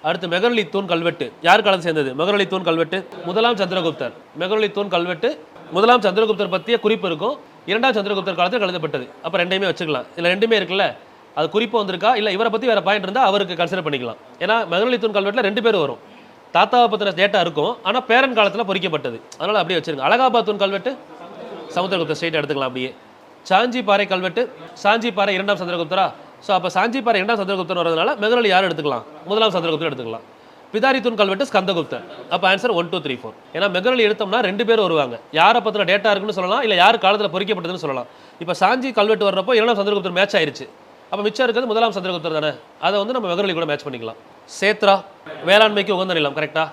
அடுத்து மெகரலி தூண் கல்வெட்டு யார் காலத்தை சேர்ந்தது? மெகரலி தூண் கல்வெட்டு முதலாம் சந்திரகுப்தர். மெகரலி தூண் கல்வெட்டு முதலாம் சந்திரகுப்தர் பற்றிய குறிப்பு இருக்கும், இரண்டாம் சந்திரகுப்தர் காலத்தில் எழுதப்பட்டது. அப்போ ரெண்டையுமே வச்சுக்கலாம். இதில் ரெண்டுமே இருக்குல்ல, அது குறிப்பு வந்திருக்கா இல்லை இவரை பற்றி வேறு பாயிண்ட் இருந்தால் அவருக்கு கன்சிடர் பண்ணிக்கலாம். ஏன்னா மெகரலி தூண் கல்வெட்டில் 2 பேர் வரும், தாத்தாவை பற்றின டேட்டா இருக்கும், ஆனால் பேரன் காலத்தில் பொறிக்கப்பட்டது, அதனால் அப்படியே வச்சிருங்க. அலகாபாத் தூண் கல்வெட்டு சமுத்திரகுப்தர் ஸ்ட்ரெயிட் எடுத்துக்கலாம் அப்படியே. சாஞ்சி பாறை கல்வெட்டு, சாஞ்சி பாறை இரண்டாம் சந்திரகுப்தரா? ஸோ அப்போ சாஞ்சி பாறை இரண்டாம் சந்திரகுப்தர் வரதுனால மெகரலி யார் எடுத்துக்கலாம்? முதலாம் சந்திரகுப்தர் எடுத்துக்கலாம். பிதாரி தூண் கல்வெட்டு ஸ்கந்தகுப்தர். அப்போ ஆன்சர் 1 2 3 4. ஏன்னா மெகரலி எடுத்தோம்னா 2 பேர் வருவாங்க, யாரை பற்றின டேட்டா இருக்குன்னு சொல்லலாம், இல்லை யார் காலத்தில் பொறிக்கப்பட்டதுன்னு சொல்லலாம். இப்போ சாஞ்சி கல்வெட்டு வர்றப்போ இரண்டாம் சந்திரகுப்தர் மேட்ச் ஆயிருச்சு, அப்போ மிச்சம் இருக்கிறது முதலாம் சந்திரகுப்தர் தானே, அதை வந்து நம்ம மெகரலி கூட மேட்ச் பண்ணிக்கலாம். சேத்ரா வேளாண்மைக்கு உகந்த நிலம் கரெக்டா?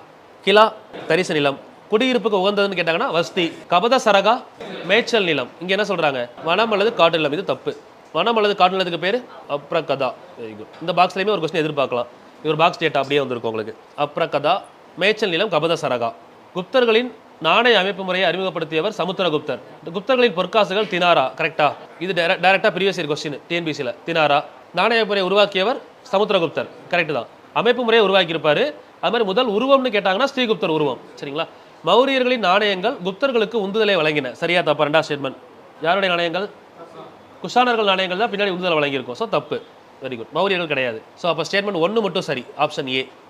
கிலா தரிசு நிலம். குடியிருப்புக்கு உகந்ததுன்னு கேட்டாங்கன்னா வஸ்தி. கபத சரகா மேய்ச்சல் நிலம். இங்கே என்ன சொல்கிறாங்க? வனம் அல்லது காட்டு நிலம். இது தப்பு. வனம் அல்லது காட்டு நிலத்துக்கு பேர் அப்ரகதா. Very good. இந்த பாக்ஸ்லையுமே ஒரு கொஸ்டின் எதிர்பார்க்கலாம். இது ஒரு பாக்ஸ் டேட்டா அப்படியே வந்திருக்கும் உங்களுக்கு. அப்ரகதா மேய்ச்சல் நிலம் கபத சரகா. குப்தர்களின் நாணய அமைப்பு முறையை அறிமுகப்படுத்தியவர் சமுத்திரகுப்தர். குப்தர்களின் பொற்காசுகள் தினாரா கரெக்டா? இது டைரக்டாக ப்ரீவியஸ் இயர் கொஸ்டின் டிஎன்பிசியில். தினாரா. நாணய முறையை உருவாக்கியவர் சமுத்திரகுப்தர் கரெக்டு தான். அமைப்பு முறையை உருவாக்கியிருப்பாரு. அது மாதிரி முதல் உருவம்னு கேட்டாங்கன்னா ஸ்ரீகுப்தர் உருவம். சரிங்களா? மௌரியர்களின் நாணயங்கள் குப்தர்களுக்கு உந்துதலை வழங்கின. சரியா தப்பா? 2வது ஸ்டேட்மெண்ட். யாருடைய நாணயங்கள்? குஷானர்கள் நாணயங்கள் தான் பின்னாடி உந்துதலை வழங்கியிருக்கும். ஸோ தப்பு. Very good. மௌரியர்கள் கிடையாது. ஸோ அப்போ ஸ்டேட்மெண்ட் 1 மட்டும் சரி, ஆப்ஷன் ஏ.